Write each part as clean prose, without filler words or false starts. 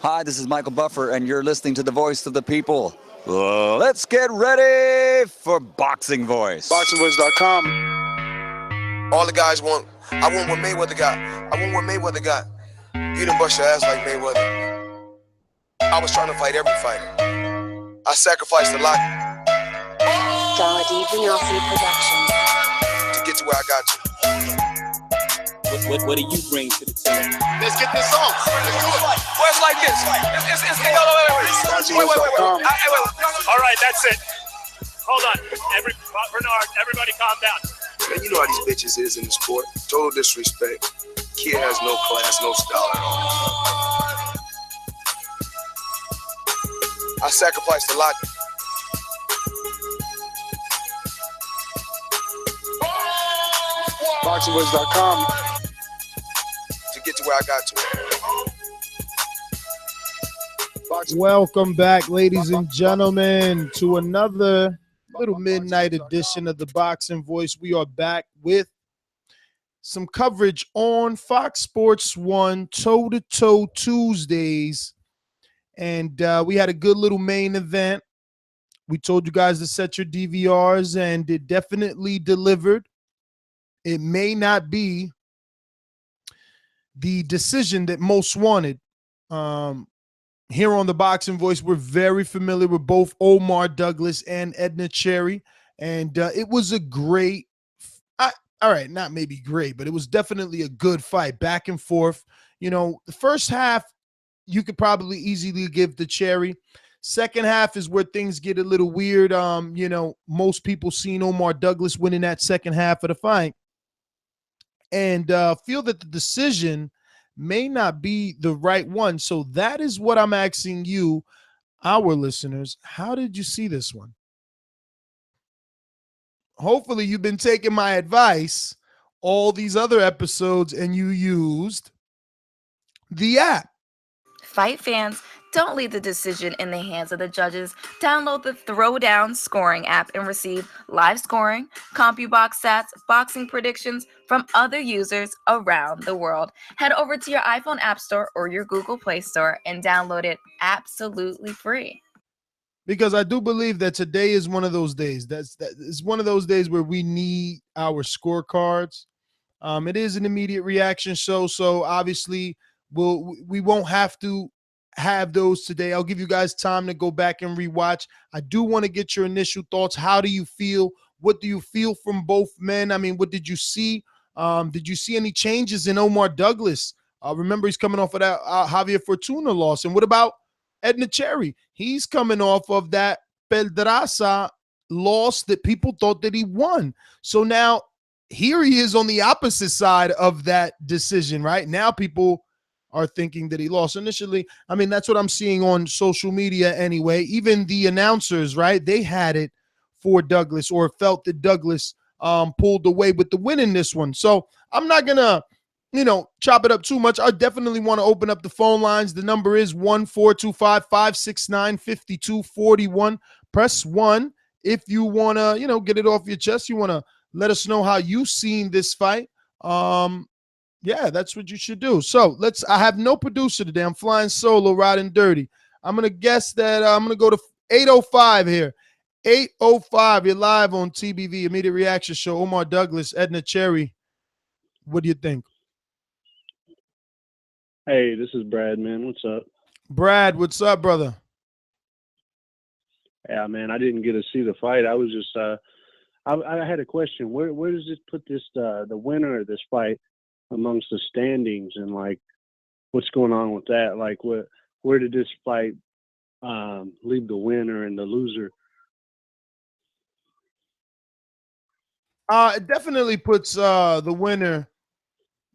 Hi, this is Michael Buffer, and you're listening to the voice of the people. Let's get ready for Boxing Voice. BoxingVoice.com. All the guys want. I want what Mayweather got. I want what Mayweather got. You done bust your ass like Mayweather. I was trying to fight every fighter. I sacrificed a lot Production. to get to where I got to. What do you bring to the table? Let's get this on. Let's do it. Well, it's like this. Wait. All right, that's it. Hold on. Bernard, everybody calm down. Man, you know how these bitches is in the sport. Total disrespect. Kid has no class, no style at all. I sacrificed a lot. BoxingVoice.com to get to where I got to. Welcome back, ladies and gentlemen, to another little midnight edition of the Boxing Voice. We are back with some coverage on Fox Sports 1 Toe-to-Toe Tuesdays. And we had a good little main event. We told you guys to set your DVRs, and it definitely delivered. It may not be the decision that most wanted. Here on the Boxing Voice, we're very familiar with both Omar Douglas and Edner Cherry, and it was a great, all right, not maybe great, but it was definitely a good fight, back and forth. You know, the first half, you could probably easily give the Cherry. Second half is where things get a little weird. You know, most people seen Omar Douglas winning that second half of the fight, and feel that the decision may not be the right one. So that is what I'm asking you, our listeners. How did you see this one? Hopefully you've been taking my advice all these other episodes and you used the app. Fight fans, don't leave the decision in the hands of the judges. Download the Throwdown Scoring app and receive live scoring, CompuBox stats, boxing predictions from other users around the world. Head over to your iPhone App Store or your Google Play Store and download it absolutely free. Because I do believe that today is one of those days. It's one of those days where we need our scorecards. It is an immediate reaction show, so obviously we won't have to have those today. I'll give you guys time to go back and rewatch. I do want to get your initial thoughts. How do you feel? What do you feel from both men? I mean, what did you see? Did you see any changes in Omar Douglas? Remember, he's coming off of that Javier Fortuna loss. And what about Edner Cherry? He's coming off of that Pedraza loss that people thought that he won. So now here he is on the opposite side of that decision, right? Now people are thinking that he lost initially. I mean, that's what I'm seeing on social media anyway. Even the announcers, right? They had it for Douglas or felt that Douglas pulled away with the win in this one. So I'm not going to, chop it up too much. I definitely want to open up the phone lines. The number is 1-425-569-5241. Press 1 if you want to, get it off your chest. You want to let us know how you seen this fight. Yeah, that's what you should do. So I have no producer today. I'm flying solo, riding dirty. I'm going to guess that I'm going to go to 805 here. 805, you're live on TBV, Immediate Reaction Show. Omar Douglas, Edner Cherry. What do you think? Hey, this is Brad, man. What's up? Brad, what's up, brother? Yeah, man, I didn't get to see the fight. I was just, I had a question. Where does this put this, the winner of this fight amongst the standings, and like, what's going on with that? Like, where did this fight leave the winner and the loser? It definitely puts the winner,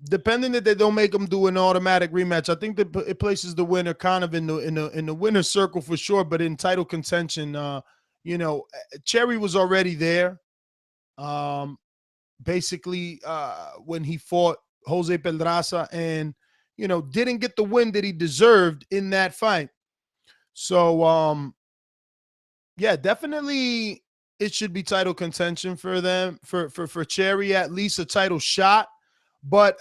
depending that they don't make them do an automatic rematch. I think that it places the winner kind of in the winner's circle for sure, but in title contention. Cherry was already there. Basically, when he fought Jose Pedraza and, didn't get the win that he deserved in that fight. So, yeah, definitely it should be title contention for them, for Cherry, at least a title shot. But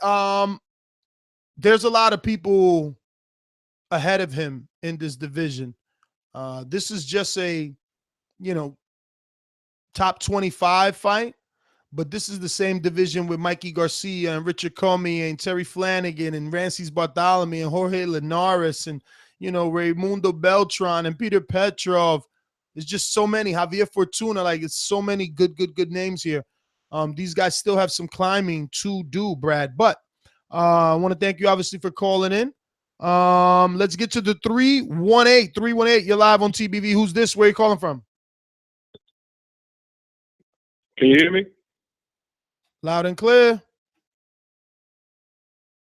there's a lot of people ahead of him in this division. This is just a, top 25 fight, but this is the same division with Mikey Garcia and Richard Comey and Terry Flanagan and Rances Bartholomew and Jorge Linares and, Raymundo Beltran and Peter Petrov. There's just so many. Javier Fortuna, like it's so many good names here. These guys still have some climbing to do, Brad. But I want to thank you, obviously, for calling in. Let's get to the 318. 318, you're live on TBV. Who's this? Where are you calling from? Can you hear me? Loud and clear.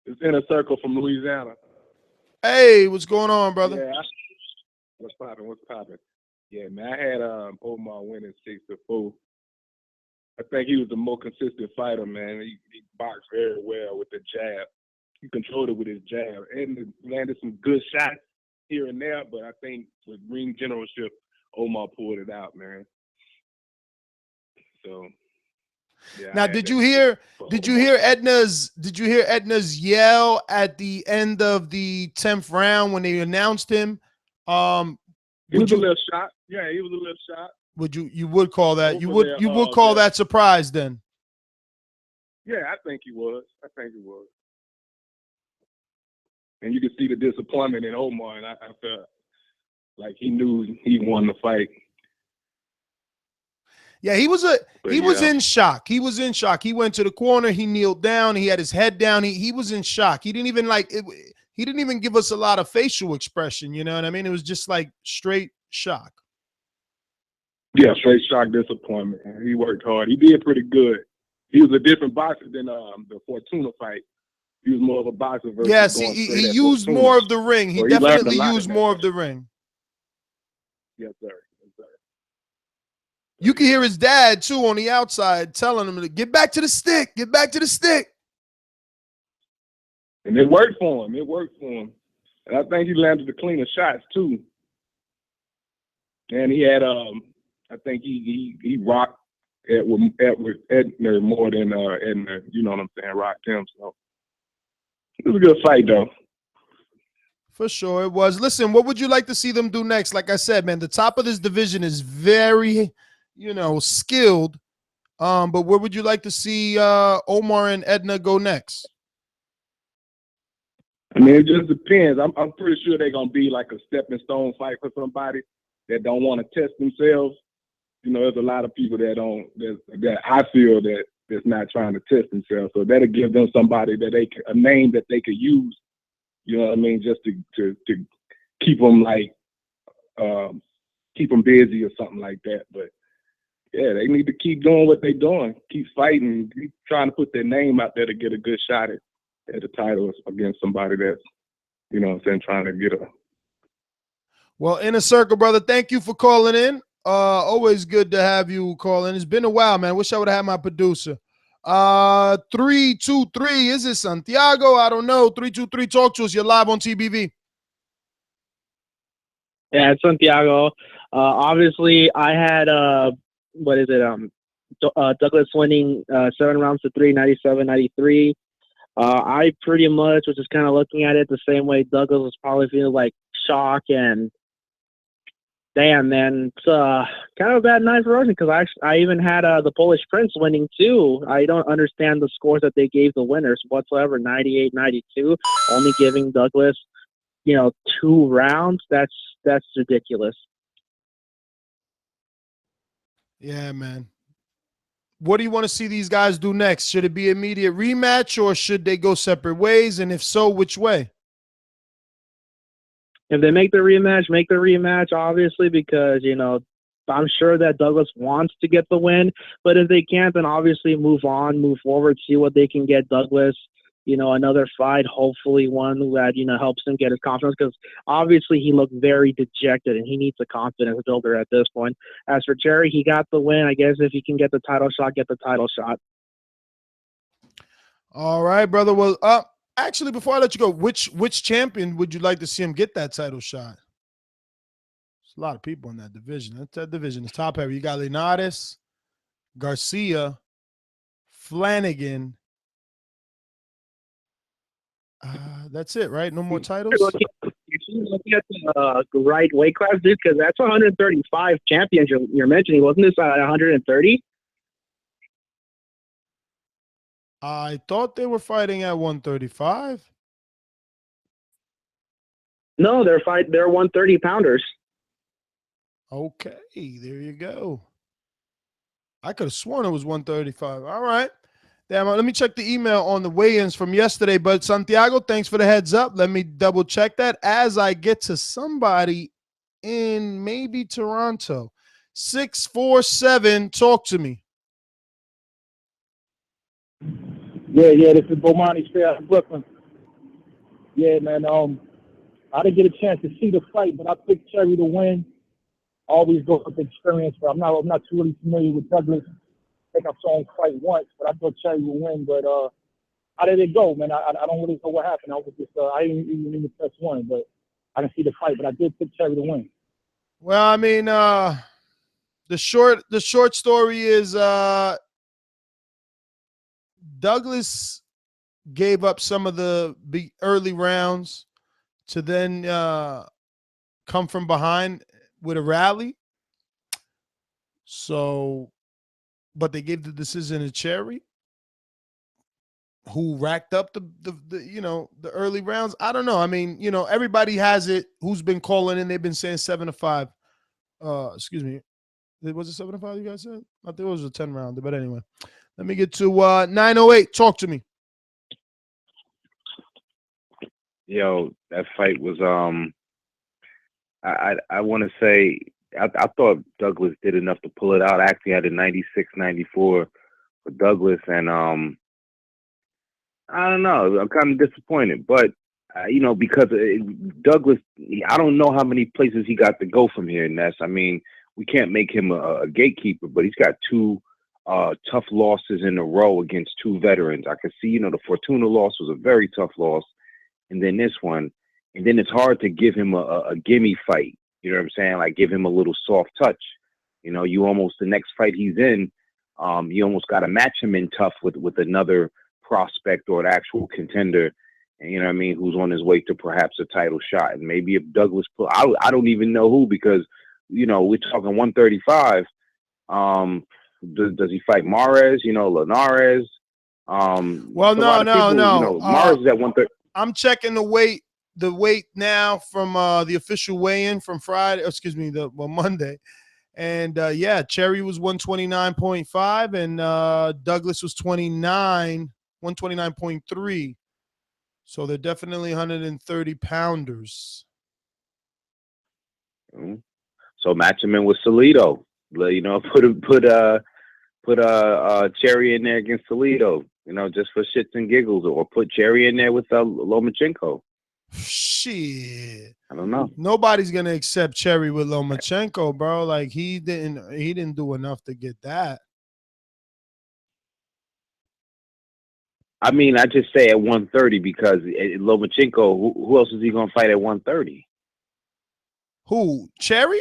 It's Inner Circle from Louisiana. Hey, what's going on, brother? Yeah. What's popping? Yeah, man, I had Omar winning 6-4. I think he was the more consistent fighter, man. He boxed very well with the jab. He controlled it with his jab and landed some good shots here and there, but I think with ring generalship, Omar pulled it out, man. So yeah. Now, did you hear Edner's yell at the end of the 10th round when they announced him? He was a little shot. Yeah, he was a little shot. You would call that call that surprise then? Yeah, I think he was. And you could see the disappointment in Omar, and I felt like he knew he won the fight. Yeah, he was in shock. He was in shock. He went to the corner. He kneeled down. He had his head down. He was in shock. He didn't even give us a lot of facial expression. You know what I mean? It was just like straight shock. Yeah, straight shock, disappointment. He worked hard. He did pretty good. He was a different boxer than the Fortuna fight. He was more of a boxer. Yes, he used more of the ring. He definitely used more of the ring. Yes, sir. You can hear his dad, too, on the outside telling him to get back to the stick. Get back to the stick. And it worked for him. And I think he landed the cleaner shots, too. And he had, I think he rocked Edward Edner more than Edner, you know what I'm saying, rocked him. So it was a good fight, though. For sure it was. Listen, what would you like to see them do next? Like I said, man, the top of this division is very skilled. But where would you like to see Omar and Edner go next? I mean, it just depends. I'm pretty sure they're gonna be like a stepping stone fight for somebody that don't want to test themselves. There's a lot of people that I feel that's not trying to test themselves. So that'll give them somebody a name that they could use. You know what I mean? Just to keep them keep them busy or something like that. But yeah, they need to keep doing what they're doing, keep fighting, keep trying to put their name out there to get a good shot at the titles against somebody that's, trying to get a. Well, Inner Circle, brother, thank you for calling in. Always good to have you call in. It's been a while, man. Wish I would have had my producer. 323, is it Santiago? I don't know. 323, talk to us. You're live on TBV. Yeah, it's Santiago. Obviously, I had Douglas winning 7 rounds to 3, 97-93. I pretty much was just kind of looking at it the same way Douglas was probably feeling like shock and damn, man, it's kind of a bad night for Russian because I even had the Polish Prince winning too. I don't understand the scores that they gave the winners whatsoever, 98-92, only giving Douglas, 2 rounds. That's ridiculous. Yeah, man. What do you want to see these guys do next? Should it be immediate rematch or should they go separate ways? And if so, which way? If they make the rematch, obviously, because, I'm sure that Douglas wants to get the win. But if they can't, then obviously move forward, see what they can get Douglas, another fight, hopefully one that, helps him get his confidence. Because obviously he looked very dejected and he needs a confidence builder at this point. As for Jerry, he got the win. I guess if he can get the title shot, get the title shot. All right, brother. Well, actually, before I let you go, which champion would you like to see him get that title shot? There's a lot of people in that division. That division is top heavy. You got Linares, Garcia, Flanagan. That's it, right? No more titles? looking at the right weight class, dude? Because that's 135 champions you're mentioning. Wasn't this 130? I thought they were fighting at 135. No, they're 130 pounders. Okay, there you go. I could have sworn it was 135. All right. Damn, let me check the email on the weigh-ins from yesterday. But Santiago, thanks for the heads up. Let me double check that as I get to somebody in maybe Toronto. 647, talk to me. Yeah, this is Bomani straight out of Brooklyn. Yeah, man, I didn't get a chance to see the fight, but I picked Cherry to win. Always go with experience, but I'm not too really familiar with Douglas. I think I saw him fight once, but I thought Cherry would win. But how did it go, man? I don't really know what happened. I was just I didn't even press one, but I didn't see the fight. But I did pick Cherry to win. Well, I mean, the short story is Douglas gave up some of the early rounds to then come from behind with a rally. So, but they gave the decision to Cherry, who racked up the early rounds. I don't know. I mean, everybody has it. Who's been calling in? They've been saying 7-5. Excuse me. Was it 7-5? You guys said? I think it was a 10 rounder. But anyway, let me get to 908. Talk to me. Yo, that fight was I want to say I thought Douglas did enough to pull it out. I actually had a 96-94 for Douglas, and I don't know. I'm kind of disappointed, but because Douglas, I don't know how many places he got to go from here, Ness. I mean, we can't make him a gatekeeper, but he's got two tough losses in a row against two veterans. I could see, the Fortuna loss was a very tough loss, and then this one, and then it's hard to give him a gimme fight. You know what I'm saying? Like give him a little soft touch. You almost, the next fight he's in, you almost got to match him in tough with another prospect or an actual contender, and you know what I mean, who's on his way to perhaps a title shot. And maybe if Douglas I don't even know who, because we're talking 135. Does he fight Mares? Linares? Well, no. Mares is at 130. I'm checking the weight now from the official weigh-in from Friday. Monday. And Cherry was 129.5 and Douglas was 129.3. So they're definitely 130 pounders. So match him in with Salido. Put Cherry in there against Salido. Just for shits and giggles, or put Cherry in there with Lomachenko. Shit. I don't know. Nobody's gonna accept Cherry with Lomachenko, bro. Like he didn't do enough to get that. I mean, I just say at 130 because Lomachenko, who else is he gonna fight at 130? Who? Cherry?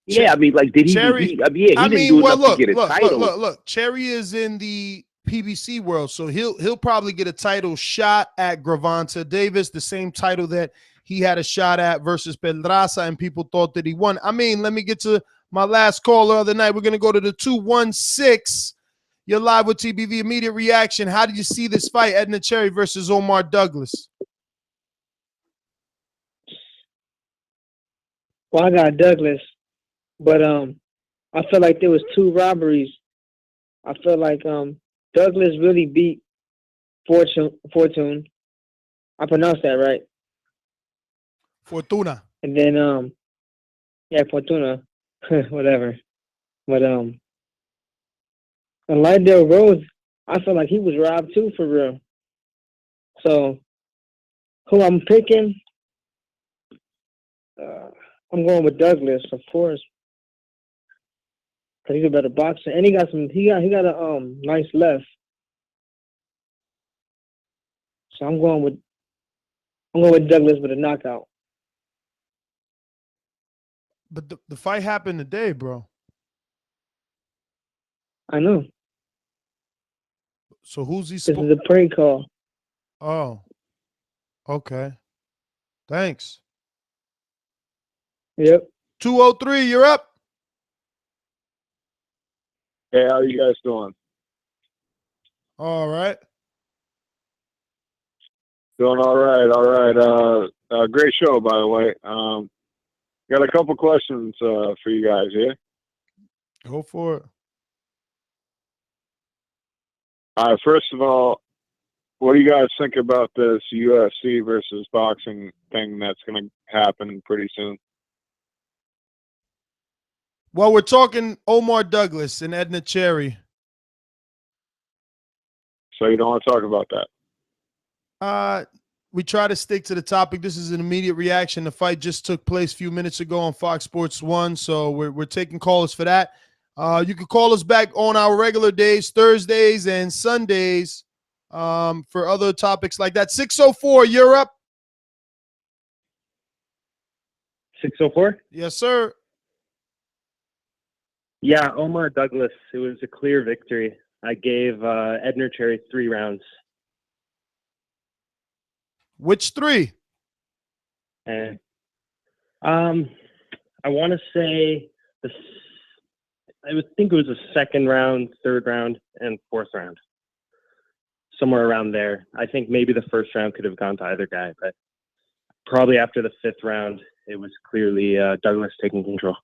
Yeah, I mean, like, did he? Cherry, he didn't do enough to get a title. Look. Cherry is in the PBC world, so he'll probably get a title shot at Gervonta Davis, the same title that he had a shot at versus Pedraza, and people thought that he won. I mean, let me get to my last call the other night. We're gonna go to the 216. You're live with TBV. Immediate reaction. How did you see this fight, Edner Cherry versus Omar Douglas? Well, I got Douglas, but I feel like there was two robberies. I feel like Douglas really beat Fortune. I pronounced that right. Fortuna. And then Fortuna, whatever. But and Lydell Rose, I feel like he was robbed too, for real. So who I'm picking? I'm going with Douglas, of course, because he's a better boxer, and he got a nice left. So I'm going with Douglas with a knockout. But the fight happened today, bro. I know. So who's he? This is a prank call. Oh. Okay. Thanks. Yep. 203, you're up. Hey, how you guys doing? All right. Doing all right, all right. Great show, by the way. Got a couple questions for you guys here. Go for it. First of all, what do you guys think about this UFC versus boxing thing that's going to happen pretty soon? Well, we're talking Omar Douglas and Edna Cherry. So you don't want to talk about that? We try to stick to the topic. This is an immediate reaction. The fight just took place a few minutes ago on Fox Sports 1, so we're taking callers for that. You can call us back on our regular days, Thursdays and Sundays, for other topics like that. 604, you're up. 604? Yes, sir. Yeah, Omar Douglas. It was a clear victory. I gave Edner Cherry 3 rounds. Which 3? And I want to say I would think it was the second round, third round, and fourth round. Somewhere around there. I think maybe the first round could have gone to either guy, but probably after the fifth round, it was clearly Douglas taking control.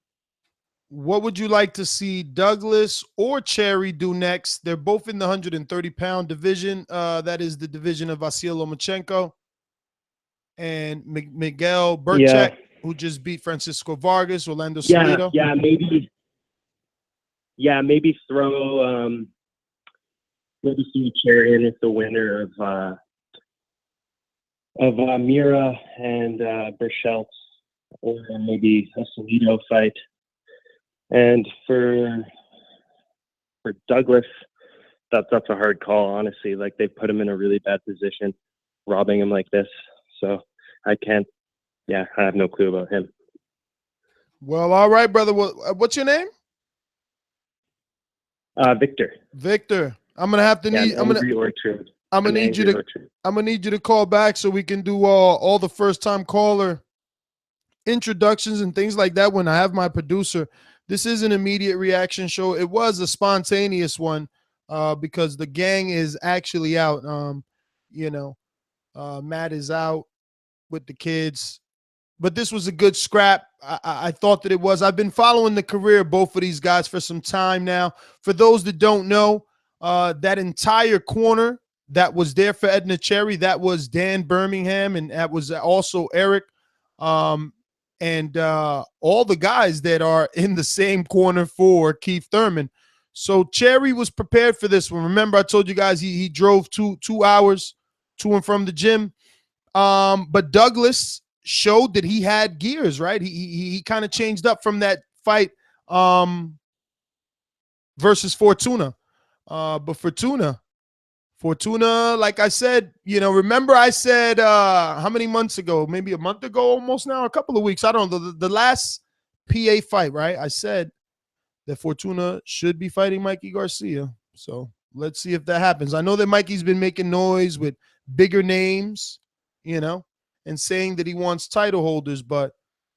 What would you like to see Douglas or Cherry do next? They're both in the 130-pound division. That is the division of Vasyl Lomachenko and Miguel Burchak, who just beat Francisco Vargas, Orlando Salido. Maybe throw Cherry in as the winner of Mira and Burchelt, or maybe a Salido fight. And for Douglas, that's a hard call, honestly. Like, they put him in a really bad position, robbing him like this. So I have no clue about him. Well, all right, brother. What's your name? Victor. Victor. I'm gonna have to need. I'm gonna need you to call back so we can do all the first time caller introductions and things like that when I have my producer. This is an immediate reaction show. It was a spontaneous one because the gang is actually out. Matt is out with the kids. But this was a good scrap. I thought that it was. I've been following the career of both of these guys for some time now. For those that don't know, that entire corner that was there for Edna Cherry, that was Dan Birmingham, and that was also Eric. And all the guys that are in the same corner for Keith Thurman. So Cherry was prepared for this one. Remember, I told you guys he drove two hours to and from the gym. But Douglas showed that he had gears, right? He kind of changed up from that fight versus Fortuna. But Fortuna, like I said, remember I said how many months ago? Maybe a month ago almost now, a couple of weeks. I don't know. The last PA fight, right? I said that Fortuna should be fighting Mikey Garcia. So let's see if that happens. I know that Mikey's been making noise with bigger names, and saying that he wants title holders. But,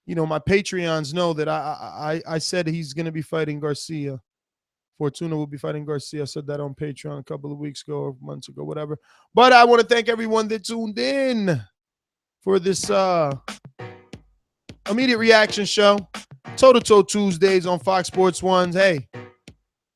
my Patreons know that I said he's going to be fighting Garcia. Fortuna will be fighting Garcia. I said that on Patreon a couple of weeks ago or months ago, whatever. But I want to thank everyone that tuned in for this immediate reaction show. Toe-to-toe Tuesdays on Fox Sports 1. Hey,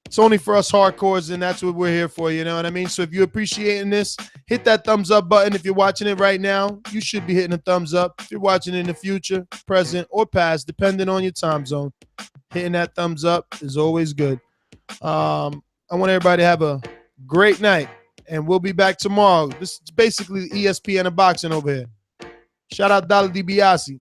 it's only for us hardcores, and that's what we're here for, you know what I mean? So if you're appreciating this, hit that thumbs up button. If you're watching it right now, you should be hitting a thumbs up. If you're watching it in the future, present, or past, depending on your time zone, hitting that thumbs up is always good. I want everybody to have a great night, and we'll be back tomorrow. This is basically ESPN and boxing over here. Shout out Dollar DiBiase.